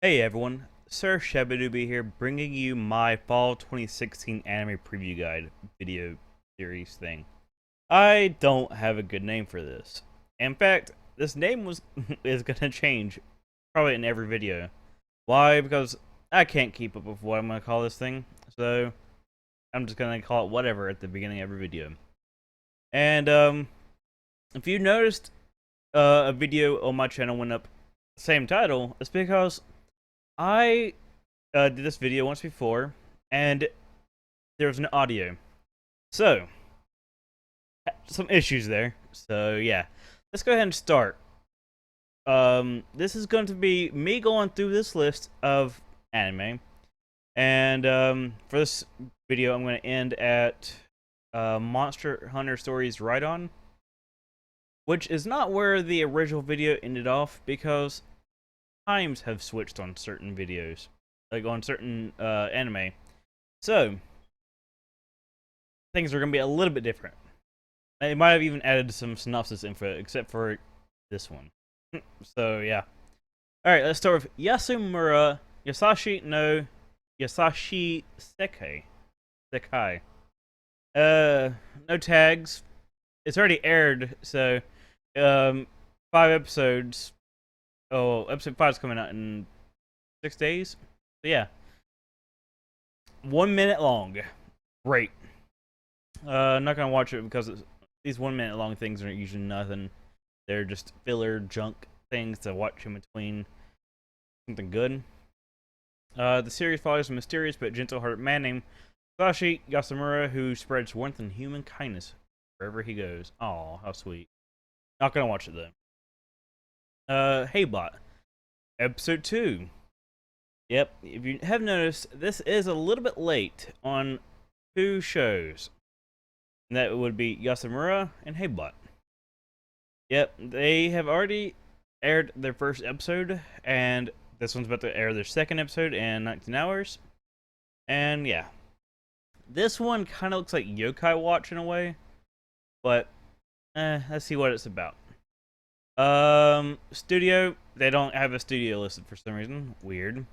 Hey everyone, Sir Shabadoobie here, bringing you my Fall 2016 anime preview guide video series thing. I don't have a good name for this. In fact, this name is gonna change probably in every video. Why? Because I can't keep up with what I'm gonna call this thing, so I'm just gonna call it whatever at the beginning of every video. And if you noticed, a video on my channel went up same title, it's because I did this video once before, and there was an audio. So, some issues there. So, yeah. Let's go ahead and start. This is going to be me going through this list of anime. And, for this video, I'm going to end at Monster Hunter Stories Right On, which is not where the original video ended off, because times have switched on certain videos. Like on certain anime. So, things are going to be a little bit different. They might have even added some synopsis info, except for this one. So, yeah. Alright, let's start with Yasamura Yasashi no Yasashii Sekai. Sekai. No tags. It's already aired, so 5 episodes. Oh, episode 5 is coming out in 6 days. So yeah, 1 minute long. Great. Not gonna watch it because these 1 minute long things are usually nothing. They're just filler junk things to watch in between something good. The series follows a mysterious but gentle-hearted man named Sashi Yasamura who spreads warmth and human kindness wherever he goes. Aw, how sweet. Not gonna watch it though. Heybot. Episode 2. Yep, if you have noticed, this is a little bit late on 2 shows. And that would be Yasamura and Heybot. Yep, they have already aired their first episode, and this one's about to air their second episode in 19 hours. And yeah, this one kind of looks like Yokai Watch in a way, but let's see what it's about. Studio, they don't have a studio listed for some reason. Weird.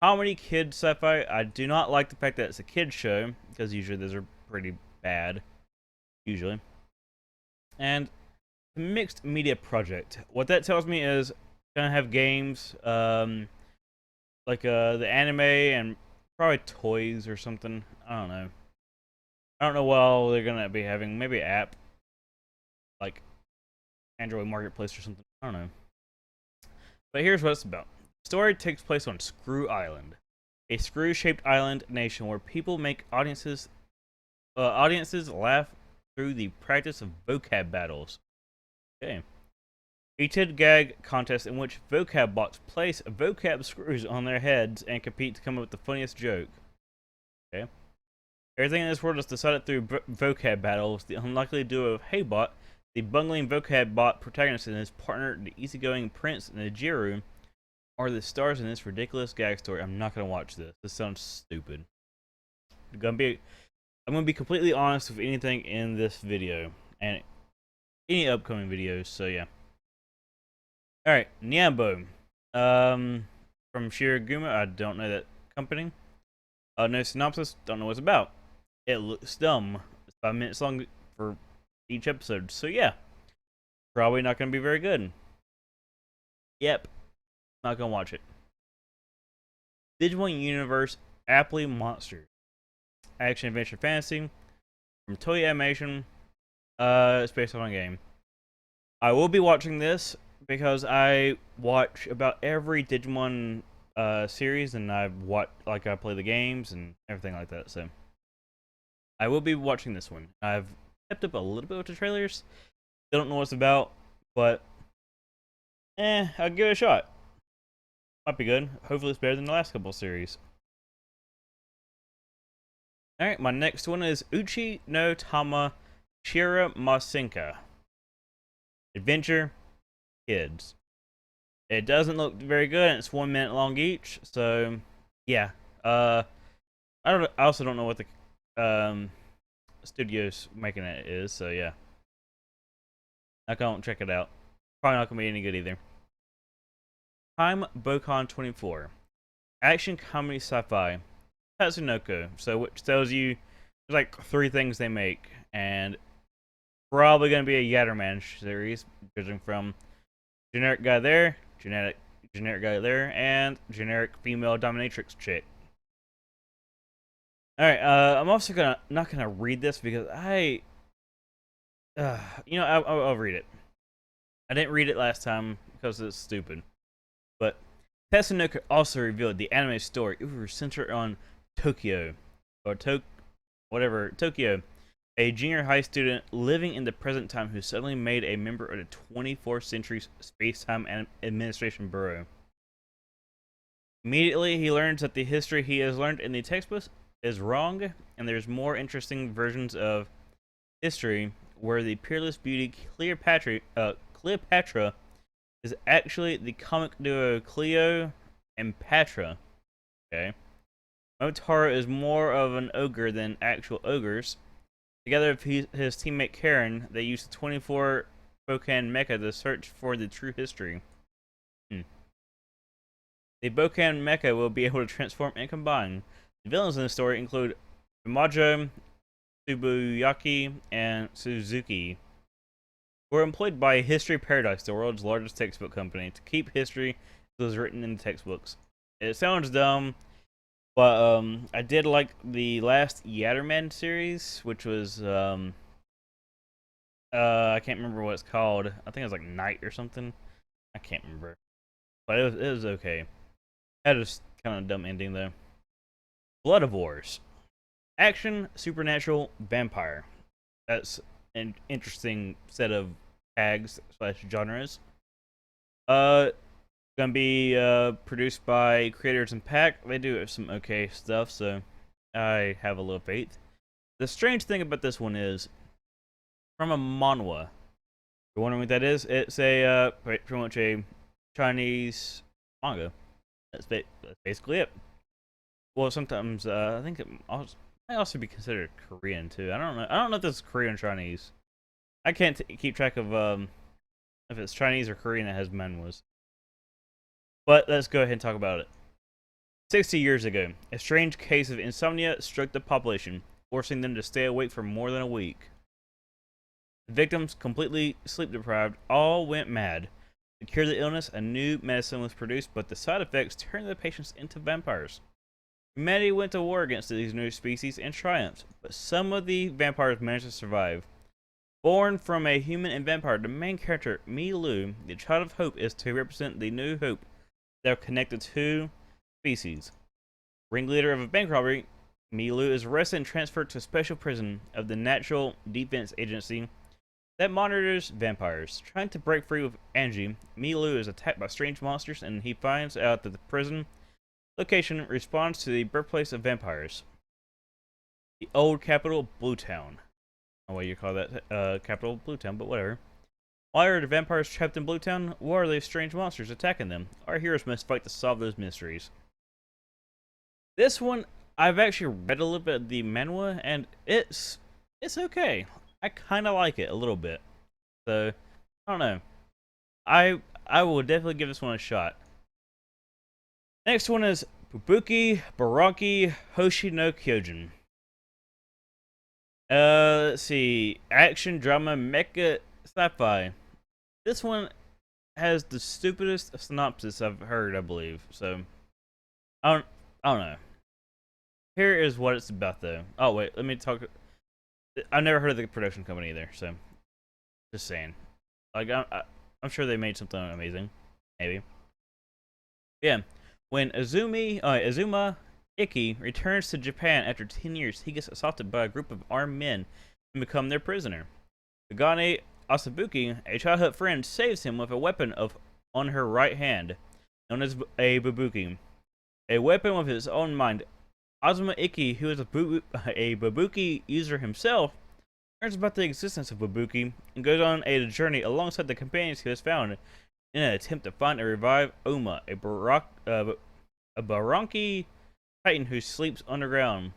Comedy, kid, sci-fi. I do not like the fact that it's a kid show, because usually those are pretty bad. Usually. And mixed media project. What that tells me is gonna have games, like the anime and probably toys or something. I don't know. I don't know what all they're gonna be having. Maybe an app, like Android Marketplace or something. I don't know. But here's what it's about. The story takes place on Screw Island, a screw-shaped island nation where people make audiences laugh through the practice of vocab battles. Okay. A Tid gag contest in which vocab bots place vocab screws on their heads and compete to come up with the funniest joke. Okay. Everything in this world is decided through vocab battles. The unlikely duo of Heybot, the bungling vocab bot protagonist, and his partner, the easygoing prince Nijiru, are the stars in this ridiculous gag story. I'm not gonna watch this. This sounds stupid. I'm gonna be completely honest with anything in this video and any upcoming videos. So yeah. All right, Nyanbo. From Shiraguma. I don't know that company. No synopsis. Don't know what it's about. It looks dumb. It's 5 minutes long for each episode. So yeah, probably not gonna be very good. Yep. Not gonna watch it. Digimon Universe Appli Monsters. Action Adventure Fantasy. From Toei Animation. It's based on a game. I will be watching this because I watch about every Digimon series, and I play the games and everything like that. So I will be watching this one. I've kept up a little bit with the trailers. Don't know what it's about, but I'll give it a shot. Might be good. Hopefully it's better than the last couple of series. Alright, my next one is Uchi no Tama Shirimasenka. Adventure, kids. It doesn't look very good, and it's 1 minute long each, so yeah. I also don't know what the studio's making it is, so yeah. I can't check it out. Probably not gonna be any good either. Time Bokan 24. Action comedy sci-fi. Tatsunoko. So which tells you there's like 3 things they make, and probably gonna be a Yatterman series, judging from generic guy there, generic guy there, and generic female dominatrix chick. All right, I'm also not gonna read this because I'll read it. I didn't read it last time because it's stupid. But Tatsunoko also revealed the anime story. It was centered on Tokyo, or Tokyo, a junior high student living in the present time who suddenly made a member of the 24th Century Space-Time Administration Bureau. Immediately, he learns that the history he has learned in the textbook is wrong, and there's more interesting versions of history where the peerless beauty Cleopatra is actually the comic duo Cleo and Patra. Okay. Motaro is more of an ogre than actual ogres. Together with his teammate Karen, they use the 24 Bokan mecha to search for the true history. The Bokan mecha will be able to transform and combine. The villains in the story include Maji, Tsubuyaki, and Suzuki, who are employed by History Paradise, the world's largest textbook company, to keep history that was written in the textbooks. It sounds dumb, but I did like the last Yatterman series, which was I can't remember what it's called. I think it was like Night or something. I can't remember, but it was okay. Had a kind of dumb ending though. Bloodivores. Action, supernatural, vampire. That's an interesting set of tags / genres. Gonna be produced by Creators Impact. They do some okay stuff, so I have a little faith. The strange thing about this one is from a manhwa. You're wondering what that is? It's a pretty much a Chinese manga. That's basically it. Well, sometimes I think it might also be considered Korean too. I don't know. I don't know if this is Korean or Chinese. I can't keep track of if it's Chinese or Korean that has manhwas. But let's go ahead and talk about it. 60 years ago, a strange case of insomnia struck the population, forcing them to stay awake for more than a week. The victims, completely sleep deprived, all went mad. To cure the illness, a new medicine was produced, but the side effects turned the patients into vampires. Humanity went to war against these new species and triumphed, but some of the vampires managed to survive. Born from a human and vampire, the main character, Mi Lu, the Child of Hope, is to represent the new hope that are connected to species. Ringleader of a bank robbery, Mi Lu is arrested and transferred to a special prison of the Natural Defense Agency that monitors vampires. Trying to break free with Angie, Mi Lu is attacked by strange monsters, and he finds out that the prison location responds to the birthplace of vampires. The old capital, Bluetown. I don't know why you call that capital Bluetown, but whatever. Why are the vampires trapped in Bluetown? Why are those strange monsters attacking them? Our heroes must fight to solve those mysteries. This one, I've actually read a little bit of the manhwa, and it's okay. I kind of like it a little bit. So, I don't know. I will definitely give this one a shot. Next one is Bubuki, Buranki, Hoshi no Kyojin. Let's see. Action, drama, mecha, sci-fi. This one has the stupidest synopsis I've heard, I believe. So, I don't know. Here is what it's about, though. Oh, wait. Let me talk. I've never heard of the production company either, so just saying. Like, I'm sure they made something amazing. Maybe. Yeah. When Azuma Iki returns to Japan after 10 years, he gets assaulted by a group of armed men and become their prisoner. Kagane Asabuki, a childhood friend, saves him with a weapon on her right hand, known as a Bubuki. A weapon with his own mind. Azuma Iki, who is a Bubuki user himself, learns about the existence of Bubuki and goes on a journey alongside the companions he has found in an attempt to find and revive Oma, a Buranki titan who sleeps underground.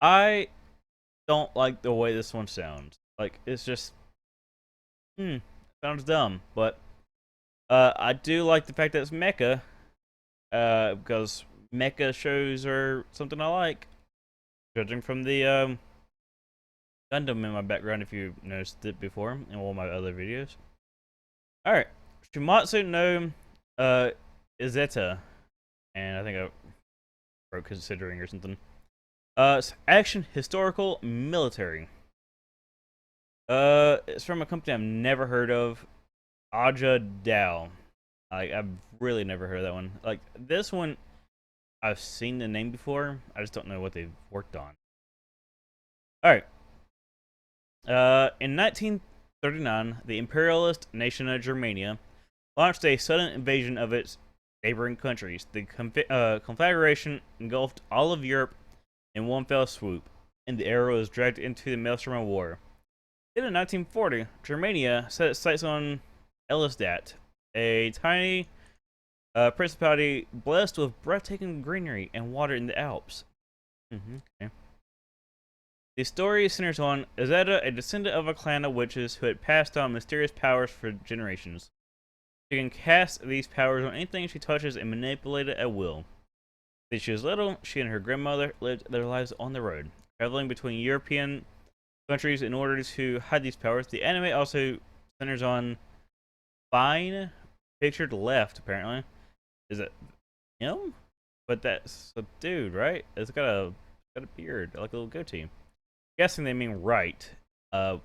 I don't like the way this one sounds. Like, it's just, sounds dumb, but I do like the fact that it's mecha, because mecha shows are something I like. Judging from the Gundam in my background, if you noticed it before in all my other videos. Alright, Shuumatsu no Izetta, and I think I wrote considering or something. It's action, historical, military. It's from a company I've never heard of, Aja Dao. Like, I've really never heard of that one. Like, this one, I've seen the name before. I just don't know what they've worked on. Alright. In 1939, the imperialist nation of Germania launched a sudden invasion of its neighboring countries. The conflagration engulfed all of Europe in one fell swoop, and the era was dragged into the maelstrom of war. Then in 1940, Germania set its sights on Elisdat, a tiny principality blessed with breathtaking greenery and water in the Alps. Okay. The story centers on Izetta, a descendant of a clan of witches who had passed on mysterious powers for generations. She can cast these powers on anything she touches and manipulate it at will. Since she was little, she and her grandmother lived their lives on the road, traveling between European countries in order to hide these powers. The anime also centers on Fine, pictured left, apparently. Is it him? But that's a dude, right? It's got a beard, like a little goatee. Guessing they mean right. The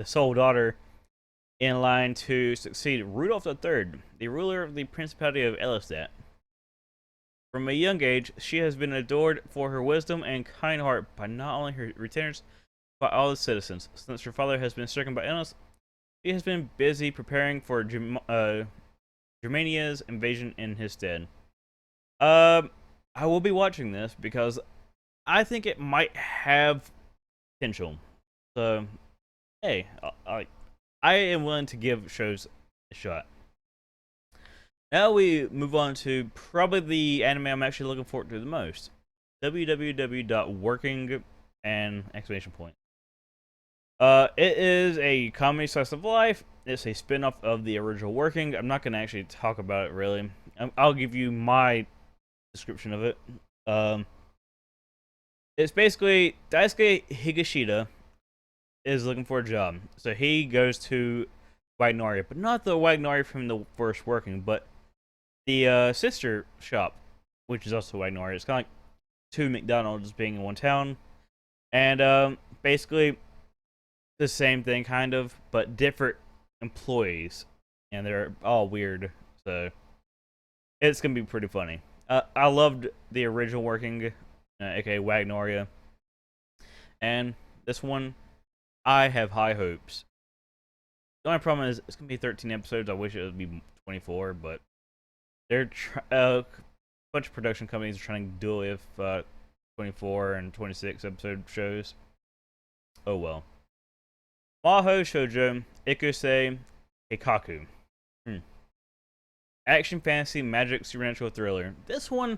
sole daughter in line to succeed Rudolph III, the ruler of the Principality of Elisdat. From a young age, she has been adored for her wisdom and kind heart by not only her retainers, but all the citizens. Since her father has been stricken by illness, she has been busy preparing for Germania's invasion in his stead. I will be watching this because I think it might have potential. So, hey, I am willing to give shows a shot. Now we move on to probably the anime I'm actually looking forward to the most. www.working and exclamation point. It is a comedy slice of life. It's a spin-off of the original Working. I'm not going to actually talk about it really. I'll give you my description of it. It's basically Daisuke Higashida is looking for a job. So he goes to Wagnaria, but not the Wagnaria from the first Working, but the sister shop, which is also Wagnaria. It's kind of like two McDonald's being in one town. And basically the same thing, kind of, but different employees. And they're all weird. So it's going to be pretty funny. I loved the original Working, aka Wagnaria. And this one, I have high hopes. The only problem is it's going to be 13 episodes. I wish it would be 24, but they're a bunch of production companies are trying to deal with 24 and 26 episode shows. Oh well. Mahou Shoujo, Ikusei, Keikaku. Action, fantasy, magic, supernatural thriller. This one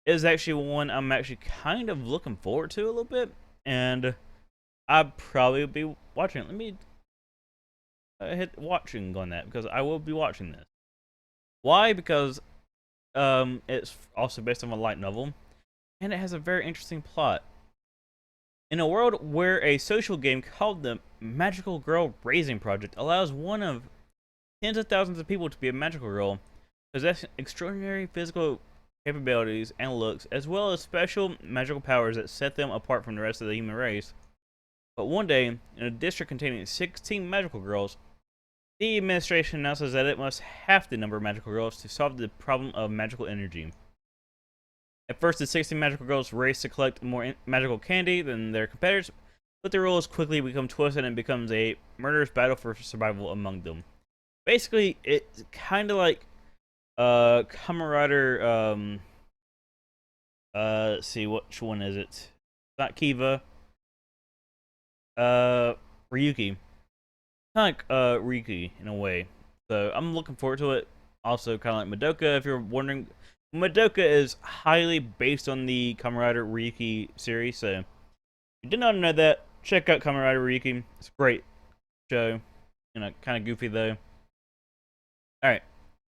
is actually one I'm actually kind of looking forward to a little bit, and I'll probably be watching it. Let me hit watching on that, because I will be watching this. Why? Because it's also based on a light novel, and it has a very interesting plot. In a world where a social game called the Magical Girl Raising Project allows one of tens of thousands of people to be a magical girl, possessing extraordinary physical capabilities and looks, as well as special magical powers that set them apart from the rest of the human race. But one day, in a district containing 16 magical girls, the administration announces that it must halve the number of magical girls to solve the problem of magical energy. At first, the 16 magical girls race to collect more magical candy than their competitors, but the rules quickly become twisted and it becomes a murderous battle for survival among them. Basically, it's kind of like Kamen Rider, let's see, which one is it? It's not Kiva. Ryuki. Kind of like Ryuki in a way. So I'm looking forward to it. Also, kind of like Madoka, if you're wondering. Madoka is highly based on the Kamen Rider Ryuki series, so if you did not know that, check out Kamen Rider Ryuki. It's a great show. You know, kind of goofy though. Alright.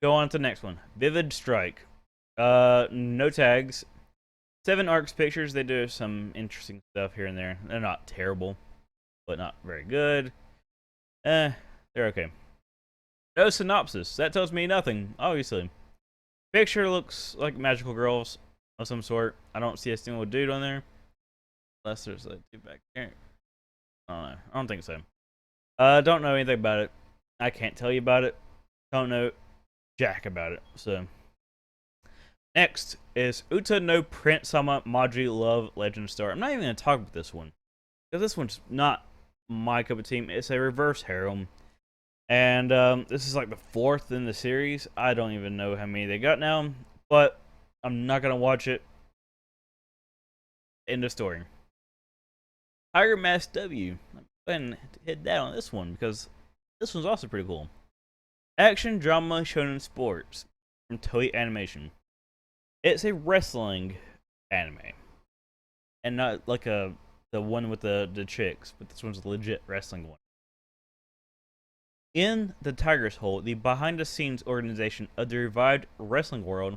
Go on to the next one. Vivid Strike. No tags. 7 arcs pictures. They do some interesting stuff here and there. They're not terrible, but not very good. They're okay. No synopsis. That tells me nothing, obviously. Picture looks like magical girls of some sort. I don't see a single dude on there. Unless there's a dude back there. I don't know. I don't think so. Don't know anything about it. I can't tell you about it. Don't know jack about it. So next is Uta no Prince Sama Maji Love Legend Star. I'm not even going to talk about this one, because this one's not my cup of tea. It's a reverse harem. And this is like the 4th in the series. I don't even know how many they got now, but I'm not going to watch it. End of story. Tiger Mask W. I'm going to hit that on this one, because this one's also pretty cool. Action drama shonen sports from Toei Animation. It's a wrestling anime, and not like the one with the chicks, but this one's a legit wrestling one. In the Tiger's Hole, the behind-the-scenes organization of the revived wrestling world,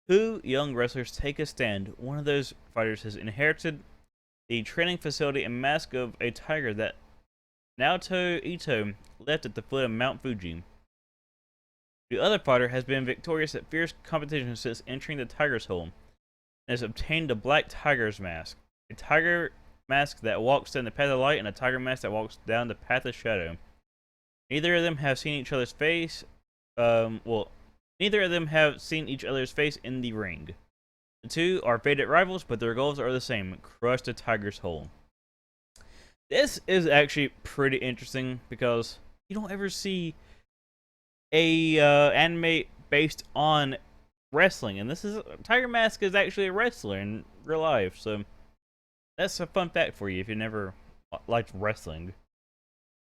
2 young wrestlers take a stand. One of those fighters has inherited the training facility and mask of a tiger that Naoto Ito left at the foot of Mount Fuji. The other fighter has been victorious at fierce competition since entering the Tiger's Hole, and has obtained a black tiger's mask. A tiger mask that walks down the path of light, and a tiger mask that walks down the path of shadow. Neither of them have seen each other's face. Neither of them have seen each other's face in the ring. The 2 are fated rivals, but their goals are the same: crush the Tiger's Hole. This is actually pretty interesting, because you don't ever see a anime based on wrestling, and this is Tiger Mask is actually a wrestler in real life, so that's a fun fact for you if you never liked wrestling.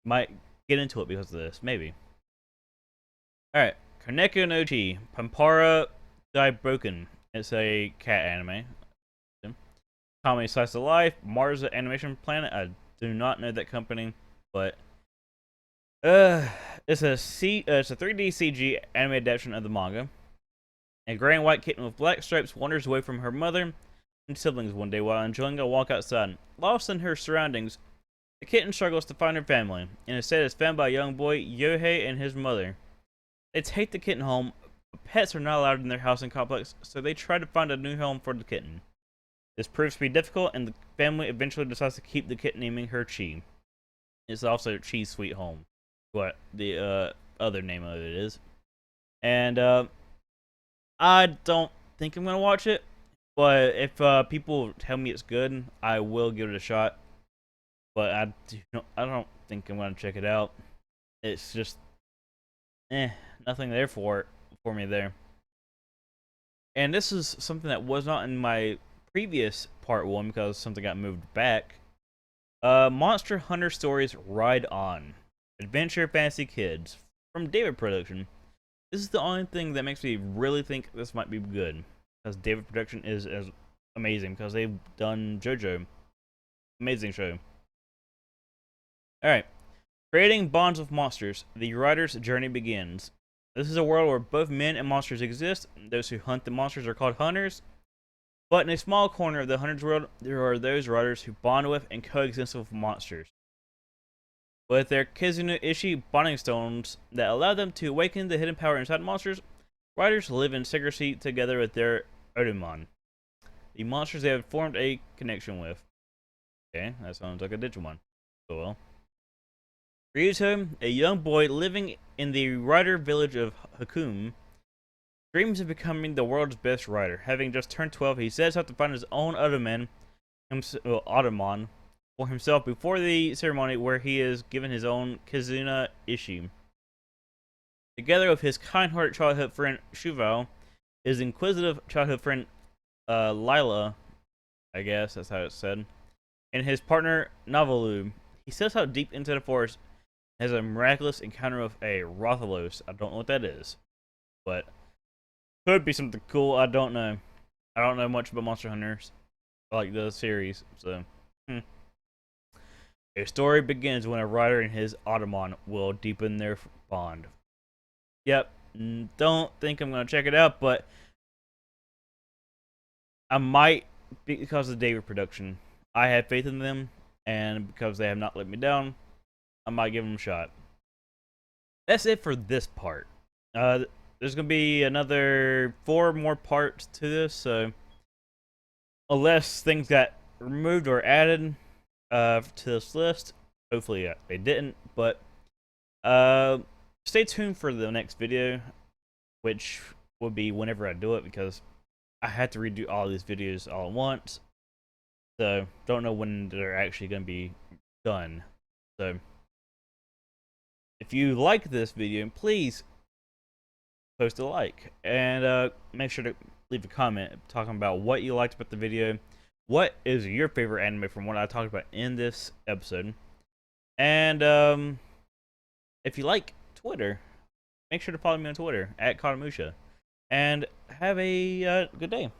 Might get into it because of this, maybe. Alright, Koneko no Uchi, Ponponra Daibouken. It's a cat anime. Comedy slice of life, Mars Animation Planet. I do not know that company, but it's a 3D CG anime adaptation of the manga. A gray and white kitten with black stripes wanders away from her mother and siblings one day while enjoying a walk outside. Lost in her surroundings, the kitten struggles to find her family, and instead is found by a young boy, Yohei, and his mother. They take the kitten home, but pets are not allowed in their housing complex, so they try to find a new home for the kitten. This proves to be difficult, and the family eventually decides to keep the kitten, naming her Chi. It's also Chi's Sweet Home, what the other name of it is. And I don't think I'm gonna watch it, but if people tell me it's good, I will give it a shot. But I don't think I'm gonna check it out. It's just nothing there for me there. And this is something that was not in my previous part 1 because something got moved back. Monster Hunter Stories Ride On. Adventure Fantasy Kids from David Production. This is the only thing that makes me really think this might be good, because David Production is amazing, because they've done JoJo. Amazing show. Alright. Creating bonds with monsters. The writer's journey begins. This is a world where both men and monsters exist. Those who hunt the monsters are called hunters. But in a small corner of the hunter's world, there are those writers who bond with and coexist with monsters. With their Kizuna Ishi bonding stones that allow them to awaken the hidden power inside monsters, writers live in secrecy together with their yatterman, the monsters they have formed a connection with. Okay, that sounds like a Digimon. Oh well. Ryuto, a young boy living in the writer village of Hakum, dreams of becoming the world's best writer. Having just turned 12, he sets out to find his own yatterman for himself before the ceremony where he is given his own Kizuna Ishi. Together with his kind-hearted childhood friend Shuval, his inquisitive childhood friend Lila, I guess that's how it's said, and his partner Navalu, he sets out deep into the forest and has a miraculous encounter with a Rathalos. I don't know what that is, but could be something cool. I don't know. I don't know much about Monster Hunters, like the series, so. A story begins when a writer and his yatterman will deepen their bond. Yep, don't think I'm gonna check it out, but I might, because of the day of production. I have faith in them, and because they have not let me down, I might give them a shot. That's it for this part. There's gonna be another 4 more parts to this, so unless things got removed or added to this list, hopefully they didn't. But stay tuned for the next video, which will be whenever I do it, because I had to redo all these videos all at once. So don't know when they're actually gonna be done. So if you like this video, please post a like, and make sure to leave a comment talking about what you liked about the video, what is your favorite anime from what I talked about in this episode, and if you like Twitter, make sure to follow me on Twitter at Katamusha, and have a good day.